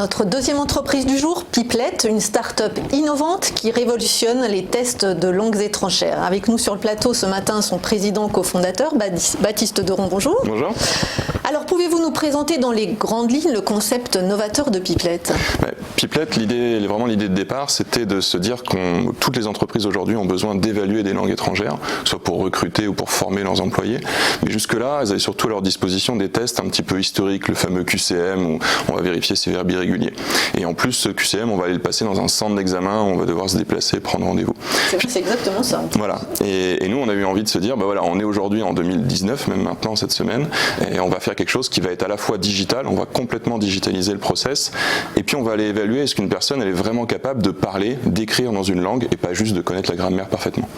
Notre deuxième entreprise du jour, Piplet, une start-up innovante qui révolutionne les tests de langues étrangères. Avec nous sur le plateau ce matin, son président cofondateur, Baptiste Deron, bonjour. Bonjour. Alors, pouvez-vous nous présenter dans les grandes lignes le concept novateur de Piplet ? Piplet, l'idée de départ, c'était de se dire que toutes les entreprises aujourd'hui ont besoin d'évaluer des langues étrangères, soit pour recruter ou pour former leurs employés. Mais jusque-là, elles avaient surtout à leur disposition des tests un petit peu historiques, le fameux QCM, où on va vérifier ses verbes irréguliers. Et en plus, ce QCM, on va aller le passer dans un centre d'examen, on va devoir se déplacer, prendre rendez-vous. C'est exactement ça. Voilà. Et nous, on a eu envie de se dire, on est aujourd'hui en 2019, même maintenant, cette semaine, et on va faire quelque chose qui va être à la fois digital, on va complètement digitaliser le process, et puis on va aller évaluer est-ce qu'une personne elle est vraiment capable de parler, d'écrire dans une langue, et pas juste de connaître la grammaire parfaitement.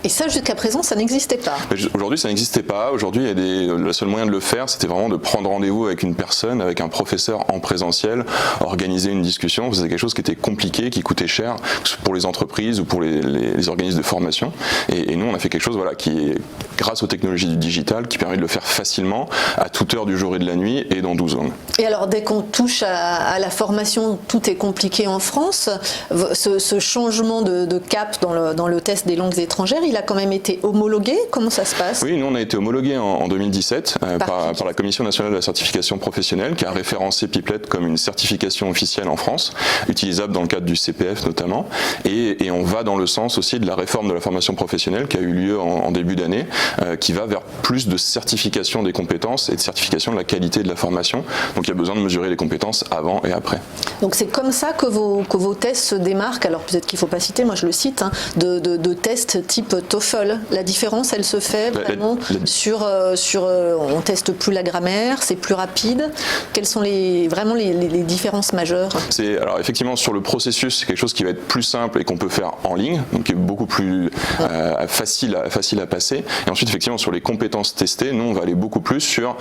Et ça, jusqu'à présent, ça n'existait pas. Aujourd'hui, ça n'existait pas. Aujourd'hui, le seul moyen de le faire, c'était vraiment de prendre rendez-vous avec une personne, avec un professeur en présentiel, organiser une discussion. C'était quelque chose qui était compliqué, qui coûtait cher pour les entreprises ou pour les organismes de formation. Et nous, on a fait quelque chose qui est, grâce aux technologies du digital, qui permet de le faire facilement, à toute heure du jour et de la nuit, et dans 12 langues. Et alors, dès qu'on touche à la formation, tout est compliqué en France. Ce changement de cap dans le test des langues étrangères, il a quand même été homologué. Comment ça se passe ? Oui, nous on a été homologué en 2017 par la Commission nationale de la certification professionnelle qui a référencé Piplet comme une certification officielle en France, utilisable dans le cadre du CPF notamment. Et on va dans le sens aussi de la réforme de la formation professionnelle qui a eu lieu en début d'année, qui va vers plus de certification des compétences et de certification de la qualité de la formation. Donc il y a besoin de mesurer les compétences avant et après. Donc c'est comme ça que vos tests se démarquent. Alors peut-être qu'il ne faut pas citer, moi je le cite, de tests type TOEFL. La différence, elle se fait vraiment sur on teste plus la grammaire, c'est plus rapide. Quelles sont vraiment les différences majeures ? Alors effectivement, sur le processus, c'est quelque chose qui va être plus simple et qu'on peut faire en ligne, donc qui est beaucoup plus facile à passer. Et ensuite, effectivement, sur les compétences testées, nous, on va aller beaucoup plus sur,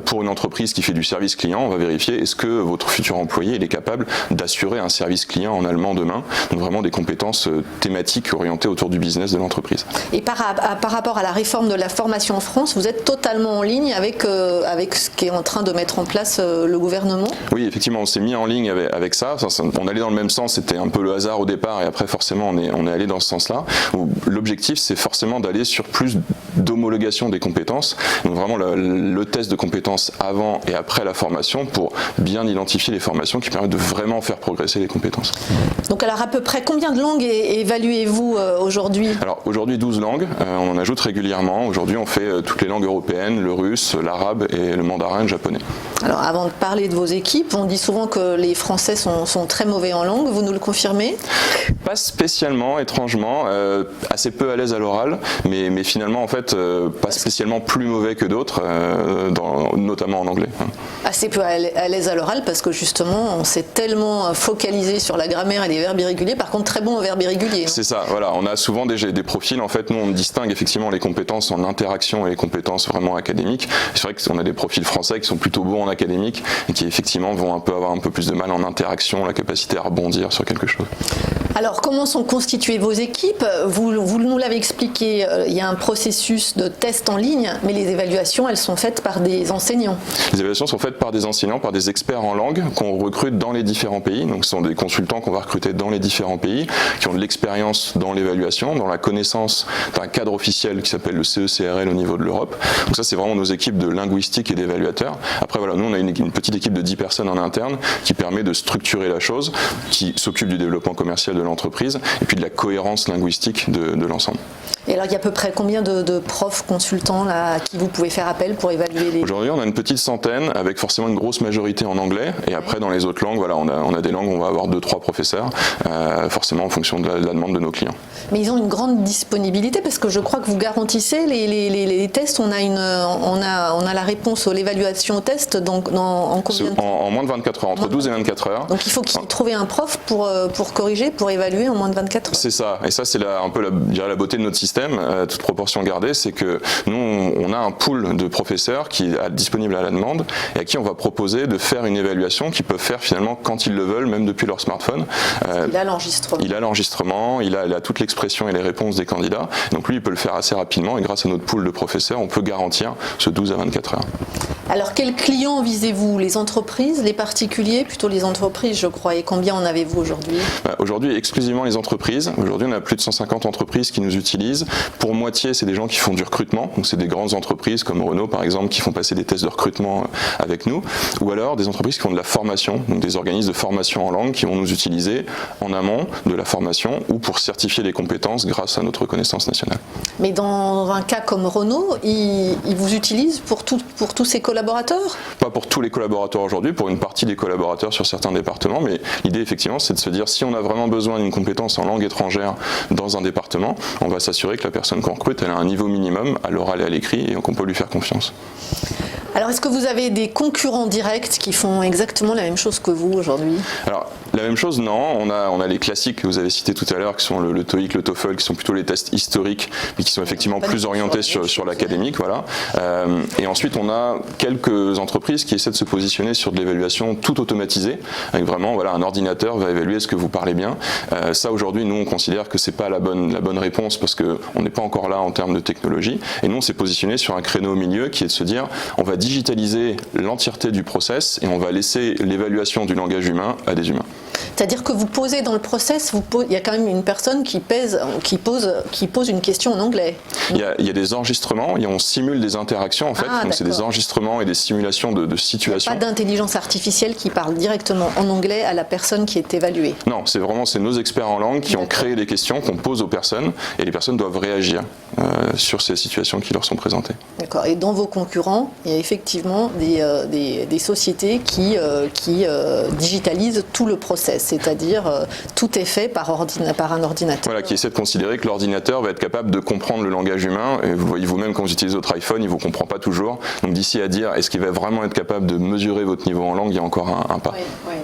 pour une entreprise qui fait du service client, on va vérifier est-ce que votre futur employé il est capable d'assurer un service client en allemand demain. Donc vraiment des compétences thématiques orientées autour du business de l'entreprise. Et par rapport à la réforme de la formation en France, vous êtes totalement en ligne avec ce qu'est en train de mettre en place le gouvernement ? Oui, effectivement, on s'est mis en ligne avec ça. On allait dans le même sens, c'était un peu le hasard au départ et après forcément on est allé dans ce sens-là. L'objectif c'est forcément d'aller sur plus d'homologation des compétences. Donc vraiment le test de compétences avant et après la formation pour bien identifier les formations qui permettent de vraiment faire progresser les compétences. Donc alors à peu près combien de langues évaluez-vous aujourd'hui ? Alors aujourd'hui 12 langues, on en ajoute régulièrement. Aujourd'hui on fait toutes les langues européennes, le russe, l'arabe et le mandarin et le japonais. Alors avant de parler de vos équipes, on dit souvent que les Français sont très mauvais en langue, vous nous le confirmez ? Pas spécialement, étrangement, assez peu à l'aise à l'oral, mais finalement en fait pas spécialement plus mauvais que d'autres, notamment en anglais. Assez peu à l'aise à l'oral parce que justement on s'est tellement focalisé sur la grammaire et les verbes irréguliers, par contre très bon en verbes irréguliers. C'est ça, voilà, on a souvent des profils, en fait nous on distingue effectivement les compétences en interaction et les compétences vraiment académiques. C'est vrai qu'on a des profils français qui sont plutôt bons en académique et qui effectivement vont avoir un peu plus de mal en interaction, la capacité à rebondir sur quelque chose. Alors comment sont constituées vos équipes ? Vous nous l'avez expliqué, il y a un processus de test en ligne, mais les évaluations elles sont faites par des enseignants. Les évaluations sont faites par des enseignants, par des experts en langue qu'on recrute dans les différents pays. Donc ce sont des consultants qu'on va recruter dans les différents pays, qui ont de l'expérience dans l'évaluation, dans la connaissance d'un cadre officiel qui s'appelle le CECRL au niveau de l'Europe. Donc ça c'est vraiment nos équipes de linguistique et d'évaluateurs. Après voilà, nous on a une petite équipe de 10 personnes en interne qui permet de structurer la chose, qui s'occupe du développement commercial de l'entreprise et puis de la cohérence linguistique de l'ensemble. Et alors il y a à peu près combien de profs consultants là, à qui vous pouvez faire appel pour évaluer les... Aujourd'hui on a une petite centaine avec forcément une grosse majorité en anglais et après dans les autres langues voilà, on a des langues où on va avoir 2-3 professeurs forcément en fonction de la demande de nos clients. Mais ils ont une grande disponibilité parce que je crois que vous garantissez les tests, on a la réponse à l'évaluation au test en combien de temps ? En moins de 24 heures, entre 12 et 24 heures. Donc il faut qu'ils trouvent un prof pour corriger, pour évaluer en moins de 24 heures. C'est ça, et ça c'est un peu la beauté de notre système, toute proportion gardée, c'est que nous on a un pool de professeurs qui est disponible à la demande et à qui on va proposer de faire une évaluation qu'ils peuvent faire finalement quand ils le veulent, même depuis leur smartphone. Il a l'enregistrement. Il a l'enregistrement, il a toute l'expression et les réponses des candidats, donc lui il peut le faire assez rapidement et grâce à notre pool de professeurs on peut garantir ce 12 à 24 heures. Alors, quels clients visez-vous? Les entreprises, les particuliers? Plutôt les entreprises, je crois. Et combien en avez-vous aujourd'hui? Aujourd'hui, exclusivement les entreprises. Aujourd'hui, on a plus de 150 entreprises qui nous utilisent. Pour moitié, c'est des gens qui font du recrutement. Donc, c'est des grandes entreprises comme Renault, par exemple, qui font passer des tests de recrutement avec nous. Ou alors, des entreprises qui font de la formation. Donc, des organismes de formation en langue qui vont nous utiliser en amont de la formation ou pour certifier les compétences grâce à notre reconnaissance nationale. Mais dans un cas comme Renault, ils vous utilisent pour tous ces collaborateurs? Pas pour tous les collaborateurs aujourd'hui, pour une partie des collaborateurs sur certains départements, mais l'idée effectivement c'est de se dire si on a vraiment besoin d'une compétence en langue étrangère dans un département, on va s'assurer que la personne qu'on recrute elle a un niveau minimum à l'oral et à l'écrit et qu'on peut lui faire confiance. Alors, est-ce que vous avez des concurrents directs qui font exactement la même chose que vous aujourd'hui? Alors, la même chose, non. On a les classiques que vous avez cités tout à l'heure, qui sont le TOEIC, le TOEFL, qui sont plutôt les tests historiques, mais qui sont effectivement plus orientés sur l'académique. Voilà. Et ensuite, on a quelques entreprises qui essaient de se positionner sur de l'évaluation tout automatisée, avec vraiment un ordinateur va évaluer ce que vous parlez bien. Ça, aujourd'hui, nous, on considère que c'est pas la bonne réponse parce qu'on n'est pas encore là en termes de technologie. Et nous, on s'est positionné sur un créneau au milieu qui est de se dire, on va digitaliser l'entièreté du process et on va laisser l'évaluation du langage humain à des humains. C'est-à-dire que vous posez dans le process, il y a quand même une personne qui pose une question en anglais. Il y a des enregistrements, on simule des interactions en fait, donc c'est des enregistrements et des simulations de situations. Il n'y a pas d'intelligence artificielle qui parle directement en anglais à la personne qui est évaluée. Non, c'est nos experts en langue qui ont créé des questions qu'on pose aux personnes et les personnes doivent réagir sur ces situations qui leur sont présentées. D'accord, et dans vos concurrents, il y a effectivement des sociétés qui digitalisent tout le process, c'est-à-dire tout est fait par un ordinateur. Voilà, qui essaie de considérer que l'ordinateur va être capable de comprendre le langage humain, et vous voyez vous-même quand vous utilisez votre iPhone, il ne vous comprend pas toujours, donc d'ici à dire est-ce qu'il va vraiment être capable de mesurer votre niveau en langue, il y a encore un pas. Oui,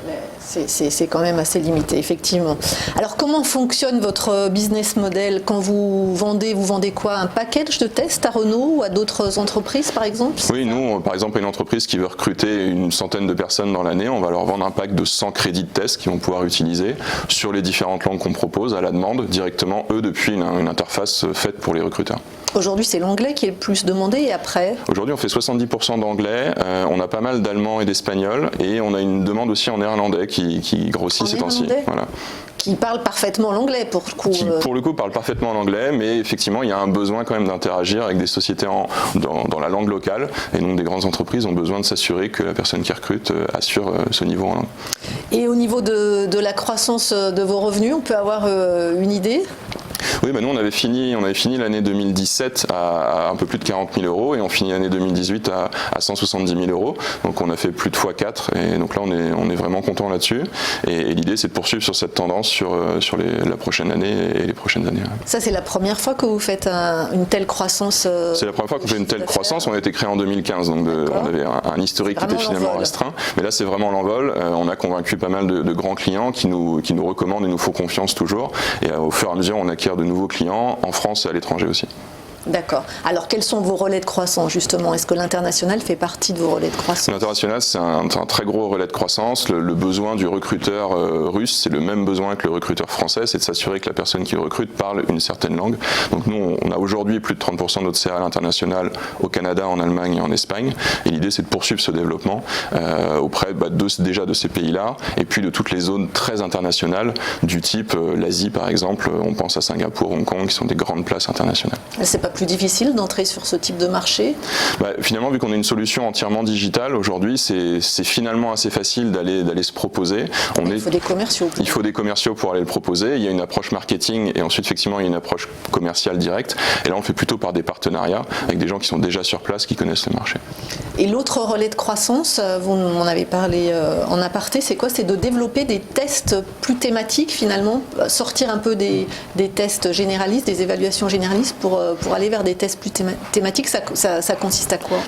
c'est quand même assez limité, effectivement. Alors comment fonctionne votre business model quand vous vendez quoi? Un package de tests à Renault ou à d'autres entreprises par exemple? Oui, nous par exemple une entreprise qui veut recruter une centaine de personnes dans l'année, on va leur vendre un pack de 100 crédits de tests qu'ils vont pouvoir utiliser sur les différentes langues qu'on propose à la demande directement eux depuis une interface faite pour les recruteurs. Aujourd'hui, c'est l'anglais qui est le plus demandé et après? Aujourd'hui, on fait 70% d'anglais, on a pas mal d'allemand et d'espagnol et on a une demande aussi en néerlandais qui grossit ces temps-ci. Voilà. Qui parle parfaitement l'anglais pour le coup. Qui pour le coup parle parfaitement l'anglais, mais effectivement il y a un besoin quand même d'interagir avec des sociétés dans la langue locale et donc des grandes entreprises ont besoin de s'assurer que la personne qui recrute assure ce niveau en langue. Et au niveau de la croissance de vos revenus, on peut avoir une idée? Oui, nous on avait fini l'année 2017 à un peu plus de 40 000 euros et on finit l'année 2018 à 170 000 euros. Donc on a fait plus de x4 et donc là on est vraiment content là-dessus. Et l'idée c'est de poursuivre sur cette tendance sur la prochaine année et les prochaines années. Ça c'est la première fois que vous faites une telle croissance? C'est la première fois qu'on fait une telle croissance. On a été créé en 2015, donc on avait un historique qui était finalement restreint. Mais là c'est vraiment l'envol. On a convaincu pas mal de grands clients qui nous recommandent et nous font confiance toujours. Et au fur et à mesure on acquiert de nouveaux clients en France et à l'étranger aussi. D'accord. Alors, quels sont vos relais de croissance, justement? Est-ce que l'international fait partie de vos relais de croissance? L'international, c'est un très gros relais de croissance. Le besoin du recruteur russe, c'est le même besoin que le recruteur français, c'est de s'assurer que la personne qui recrute parle une certaine langue. Donc nous, on a aujourd'hui plus de 30% de notre CA à l'international au Canada, en Allemagne et en Espagne. Et l'idée, c'est de poursuivre ce développement auprès déjà de ces pays-là, et puis de toutes les zones très internationales, du type l'Asie, par exemple. On pense à Singapour, Hong Kong, qui sont des grandes places internationales. C'est pas plus difficile d'entrer sur ce type de marché? Finalement, vu qu'on a une solution entièrement digitale, aujourd'hui, c'est finalement assez facile d'aller se proposer. Il faut des commerciaux. Il faut des commerciaux pour aller le proposer. Il y a une approche marketing et ensuite, effectivement, il y a une approche commerciale directe. Et là, on le fait plutôt par des partenariats avec des gens qui sont déjà sur place, qui connaissent le marché. Et l'autre relais de croissance, vous m'en avez parlé en aparté, c'est quoi? C'est de développer des tests plus thématiques, finalement, sortir un peu des tests généralistes, des évaluations généralistes pour aller vers des tests plus thématiques. Ça consiste à quoi?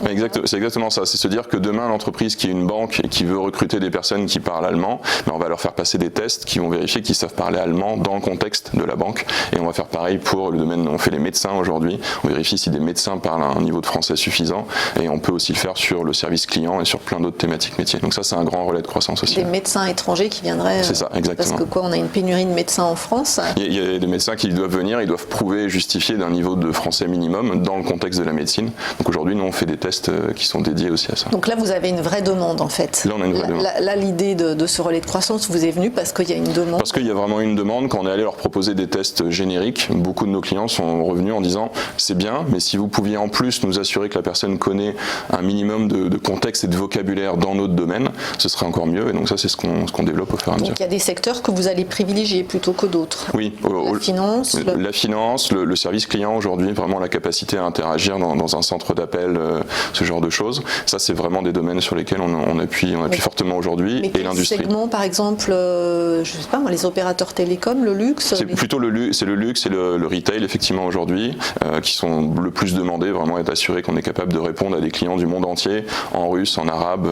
C'est exactement ça. C'est se dire que demain, l'entreprise qui est une banque et qui veut recruter des personnes qui parlent allemand, on va leur faire passer des tests qui vont vérifier qu'ils savent parler allemand dans le contexte de la banque. Et on va faire pareil pour le domaine, on fait les médecins aujourd'hui. On vérifie si des médecins parlent à un niveau de français suffisant. Et on peut aussi le faire sur le service client et sur plein d'autres thématiques métiers. Donc ça, c'est un grand relais de croissance aussi. Des médecins étrangers qui viendraient. C'est ça, exactement. Parce que on a une pénurie de médecins en France. Il y a des médecins qui doivent venir, ils doivent prouver et justifier d'un niveau de français français minimum dans le contexte de la médecine. Donc aujourd'hui, nous, on fait des tests qui sont dédiés aussi à ça. Donc là, vous avez une vraie demande, en fait. Là, on a une vraie demande. Là, l'idée de ce relais de croissance vous est venue parce qu'il y a une demande. Parce qu'il y a vraiment une demande. Quand on est allé leur proposer des tests génériques, beaucoup de nos clients sont revenus en disant « c'est bien, mais si vous pouviez en plus nous assurer que la personne connaît un minimum de contexte et de vocabulaire dans notre domaine, ce serait encore mieux ». Et donc ça, c'est ce qu'on développe au fur et à mesure. Donc il y a des secteurs que vous allez privilégier plutôt que d'autres. Oui. La finance, le service client aujourd'hui, vraiment la capacité à interagir dans un centre d'appel, ce genre de choses. Ça, c'est vraiment des domaines sur lesquels on appuie fortement aujourd'hui. Et l'industrie. Segment, par exemple, je sais pas moi, les opérateurs télécoms, le luxe. C'est plutôt le luxe et le retail effectivement aujourd'hui qui sont le plus demandés, vraiment être assuré qu'on est capable de répondre à des clients du monde entier en russe, en arabe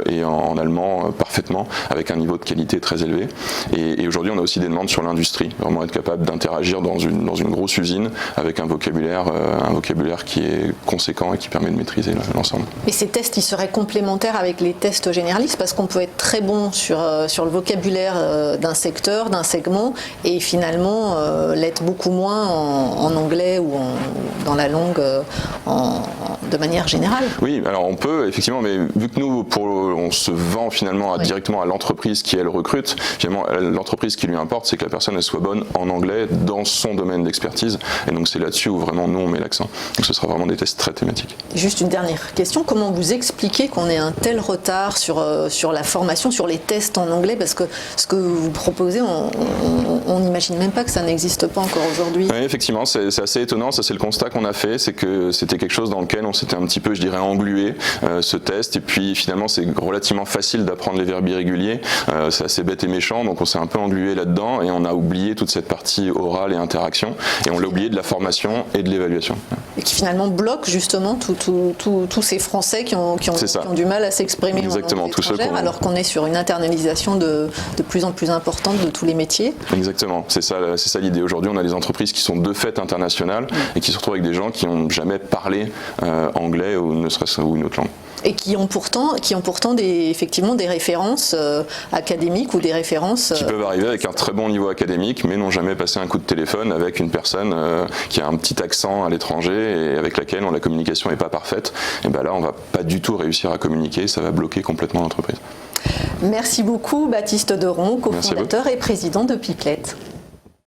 et en allemand parfaitement avec un niveau de qualité très élevé. Et aujourd'hui, on a aussi des demandes sur l'industrie, vraiment être capable d'interagir dans une grosse usine avec un vocabulaire qui est conséquent et qui permet de maîtriser l'ensemble. Et ces tests, ils seraient complémentaires avec les tests généralistes parce qu'on peut être très bon sur le vocabulaire d'un secteur, d'un segment et finalement l'être beaucoup moins en anglais ou dans la langue de manière générale. Oui, alors on peut effectivement, mais vu que nous, on se vend finalement directement à l'entreprise qui elle recrute, finalement l'entreprise qui lui importe, c'est que la personne elle soit bonne en anglais dans son domaine d'expertise. Et donc c'est là-dessus où vraiment nous on met l'accent. Donc ce sera vraiment des tests très thématiques. Juste une dernière question, comment vous expliquez qu'on ait un tel retard sur la formation, sur les tests en anglais, parce que ce que vous proposez, on n'imagine même pas que ça n'existe pas encore aujourd'hui. Oui, effectivement, c'est assez étonnant, ça c'est le constat qu'on a fait, c'est que c'était quelque chose dans lequel on s'était un petit peu, je dirais, englué, ce test, et puis finalement c'est relativement facile d'apprendre les verbes irréguliers, c'est assez bête et méchant, donc on s'est un peu englué là-dedans, et on a oublié toute cette partie orale et interaction, et on l'a oublié de la formation et de l'évaluation. Et qui finalement bloque justement tous ces Français qui ont du mal à s'exprimer en langue étrangère, alors qu'on est sur une internalisation de plus en plus importante de tous les métiers. Exactement, c'est ça l'idée. Aujourd'hui, on a des entreprises qui sont de fait internationales et qui se retrouvent avec des gens qui n'ont jamais parlé anglais ou ne serait-ce ou une autre langue. Et qui ont pourtant effectivement des références académiques ou des références... Qui peuvent arriver avec un très bon niveau académique, mais n'ont jamais passé un coup de téléphone avec une personne qui a un petit accent à l'étranger et avec laquelle la communication n'est pas parfaite. Et bien là, on ne va pas du tout réussir à communiquer, ça va bloquer complètement l'entreprise. Merci beaucoup Baptiste Deron, cofondateur et président de Pipelette.